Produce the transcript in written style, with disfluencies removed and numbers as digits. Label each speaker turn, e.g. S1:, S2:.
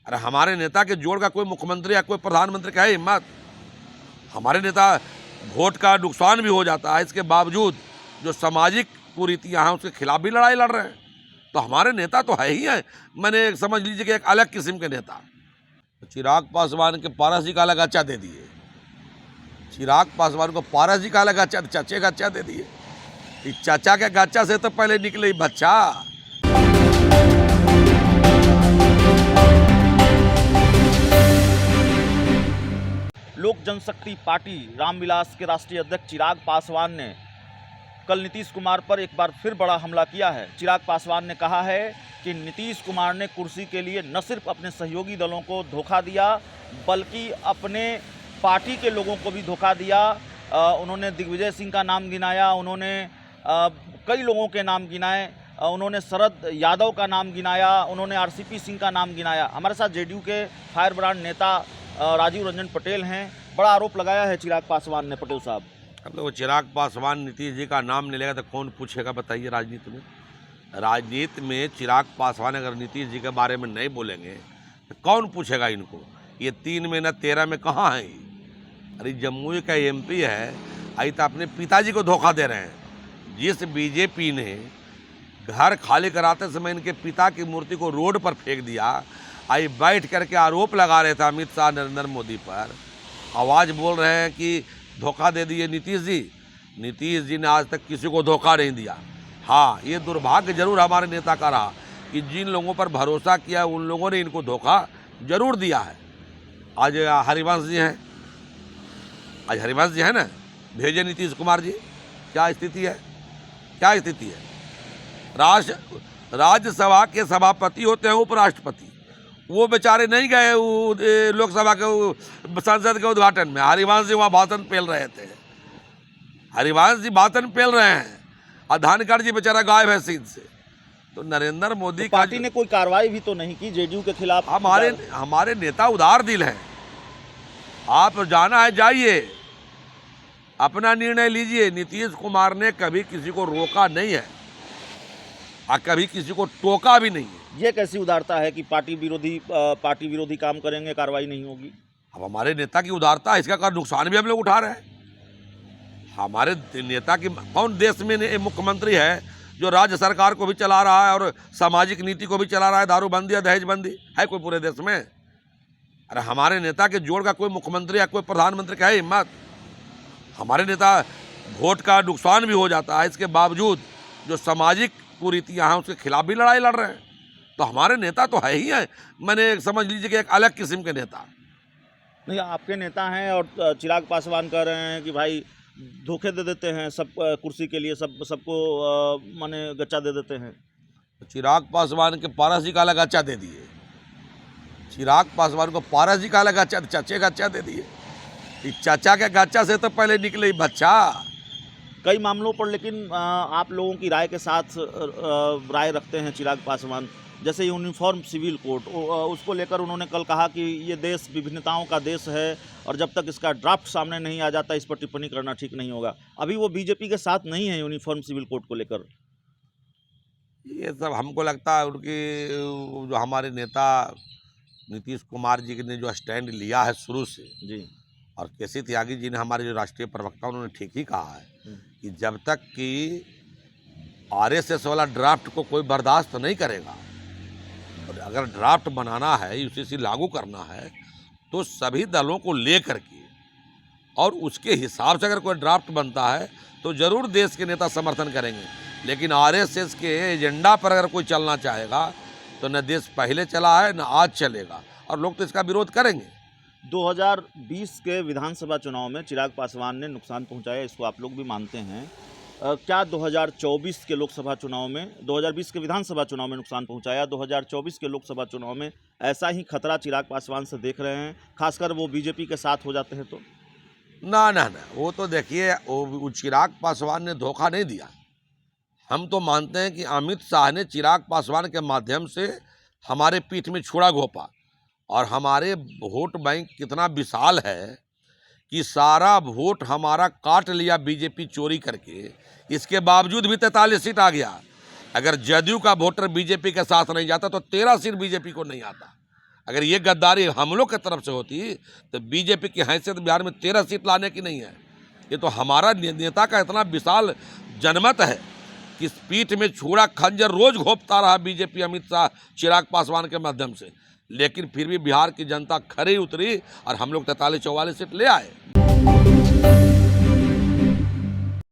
S1: अरे हमारे नेता के जोड़ का कोई मुख्यमंत्री या कोई प्रधानमंत्री का है हिम्मत? हमारे नेता वोट का नुकसान भी हो जाता है, इसके बावजूद जो सामाजिक कुरीतियाँ हैं उसके खिलाफ भी लड़ाई लड़ रहे हैं। तो हमारे नेता तो है ही हैं, मैंने समझ लीजिए कि एक अलग किस्म के नेता। चिराग पासवान के पारस जी का अलग अच्छा दे दिए, चिराग पासवान को पारस जी का अलग अच्छा, चाचे का अच्छा दे दिए। इस चाचा के गच्चा से तो पहले निकले ही बच्चा।
S2: लोक जनशक्ति पार्टी रामविलास के राष्ट्रीय अध्यक्ष चिराग पासवान ने कल नीतीश कुमार पर एक बार फिर बड़ा हमला किया है। चिराग पासवान ने कहा है कि नीतीश कुमार ने कुर्सी के लिए न सिर्फ अपने सहयोगी दलों को धोखा दिया बल्कि अपने पार्टी के लोगों को भी धोखा दिया। उन्होंने दिग्विजय सिंह का नाम गिनाया, उन्होंने कई लोगों के नाम गिनाए, उन्होंने शरद यादव का नाम गिनाया, उन्होंने आरसीपी सिंह का नाम गिनाया। हमारे साथ जेडीयू के फायर ब्रांड नेता राजीव रंजन पटेल हैं। बड़ा आरोप लगाया है चिराग पासवान ने। पटेल साहब,
S1: अब वो चिराग पासवान नीतीश जी का नाम नहीं लेगा तो कौन पूछेगा, बताइए। राजनीति में चिराग पासवान अगर नीतीश जी के बारे में नहीं बोलेंगे तो कौन पूछेगा इनको? ये 3 में न 13 में कहाँ है? अरे जम्मू का एमपी है, आई तो अपने पिताजी को धोखा दे रहे हैं। जिस बीजेपी ने घर खाली कराते समय इनके पिता की मूर्ति को रोड पर फेंक दिया, आई बैठ करके आरोप लगा रहे थे अमित शाह नरेंद्र मोदी पर, आवाज़ बोल रहे हैं कि धोखा दे दिए नीतीश जी। नीतीश जी ने आज तक किसी को धोखा नहीं दिया। हाँ, ये दुर्भाग्य जरूर हमारे नेता का रहा कि जिन लोगों पर भरोसा किया उन लोगों ने इनको धोखा जरूर दिया है। आज हरिवंश जी हैं, आज हरिवंश जी है ना, भेजे नीतीश कुमार जी। क्या स्थिति है, क्या स्थिति है? राज्यसभा के सभापति होते हैं उपराष्ट्रपति, वो बेचारे नहीं गए लोकसभा के संसद के उद्घाटन में। हरिवंश जी वहाँ भाषण पेल रहे थे, हरिवंश जी भाषण पेल रहे हैं और धनखड़ जी बेचारा गायब है सीट से। तो नरेंद्र मोदी
S2: तो पार्टी ने कोई कार्रवाई भी तो नहीं की जेडीयू के खिलाफ?
S1: हमारे नेता उदार दिल हैं। आप जाना है जाइए, अपना निर्णय लीजिए। नीतीश कुमार ने कभी किसी को रोका नहीं है और कभी किसी को टोका भी नहीं है।
S2: ये कैसी उदारता है कि पार्टी विरोधी काम करेंगे, कार्रवाई नहीं होगी?
S1: अब हमारे नेता की उदारता है, इसका का नुकसान भी हम लोग उठा रहे हैं। हमारे नेता की कौन देश में मुख्यमंत्री है जो राज्य सरकार को भी चला रहा है और सामाजिक नीति को भी चला रहा है? दारूबंदी या दहेजबंदी है कोई पूरे देश में? अरे हमारे नेता के जोड़ का कोई मुख्यमंत्री या कोई प्रधानमंत्री का है हिम्मत? हमारे नेता वोट का नुकसान भी हो जाता है, इसके बावजूद जो सामाजिक कुरीतियाँ हैं उसके खिलाफ भी लड़ाई लड़ रहे हैं। तो हमारे नेता तो है ही हैं, मैंने समझ लीजिए कि एक अलग किस्म के नेता।
S2: नहीं, आपके नेता हैं और चिराग पासवान कह रहे हैं कि भाई धोखे दे देते हैं, सब कुर्सी के लिए सबको माने गच्चा दे देते हैं।
S1: चिराग पासवान के पारस जी का अलग अच्छा दे दिए, चिराग पासवान को पारस जी का अलग अच्छा, चाचे का अच्छा दे दिए। इस चाचा के गच्चा से तो पहले निकले ही बच्चा।
S2: कई मामलों पर लेकिन आप लोगों की राय के साथ राय रखते हैं चिराग पासवान। जैसे यूनिफॉर्म सिविल कोड, उसको लेकर उन्होंने कल कहा कि ये देश विभिन्नताओं का देश है और जब तक इसका ड्राफ्ट सामने नहीं आ जाता इस पर टिप्पणी करना ठीक नहीं होगा। अभी वो बीजेपी के साथ नहीं है यूनिफॉर्म सिविल कोड को लेकर।
S1: ये सब हमको लगता है उनकी जो हमारे नेता नीतीश कुमार जी ने जो स्टैंड लिया है शुरू से
S2: जी, और
S1: केसी त्यागी जी ने, हमारे जो राष्ट्रीय प्रवक्ता, उन्होंने ठीक ही कहा है कि जब तक कि आरएसएस वाला ड्राफ्ट को कोई बर्दाश्त नहीं करेगा और अगर ड्राफ्ट बनाना है, यूसीसी लागू करना है, तो सभी दलों को ले करके और उसके हिसाब से अगर कोई ड्राफ्ट बनता है तो ज़रूर देश के नेता समर्थन करेंगे। लेकिन आरएसएस के एजेंडा पर अगर कोई चलना चाहेगा तो न देश पहले चला है न आज चलेगा, और लोग तो इसका विरोध करेंगे।
S2: 2020 के विधानसभा चुनाव में चिराग पासवान ने नुकसान पहुंचाया, इसको आप लोग भी मानते हैं। क्या 2024 के लोकसभा चुनाव में, 2020 के विधानसभा चुनाव में नुकसान पहुंचाया, 2024 के लोकसभा चुनाव में ऐसा ही खतरा चिराग पासवान से देख रहे हैं, खासकर वो बीजेपी के साथ हो जाते हैं तो?
S1: ना ना ना, वो तो देखिए, वो चिराग पासवान ने धोखा नहीं दिया। हम तो मानते हैं कि अमित शाह ने चिराग पासवान के माध्यम से हमारे पीठ में छुरा घोंपा, और हमारे वोट बैंक कितना विशाल है कि सारा वोट हमारा काट लिया बीजेपी चोरी करके। इसके बावजूद भी 43 सीट आ गया। अगर जदयू का वोटर बीजेपी के साथ नहीं जाता तो 13 सीट बीजेपी को नहीं आता। अगर ये गद्दारी हम लोग की तरफ से होती तो बीजेपी की हैसियत बिहार में 13 सीट लाने की नहीं है। ये तो हमारा नेता का इतना विशाल जनमत है कि इस पीठ में छुरा खंजर रोज घोंपता रहा बीजेपी अमित शाह चिराग पासवान के माध्यम से, लेकिन फिर भी बिहार की जनता खरी उतरी और हम लोग 43-44 सीट ले आए।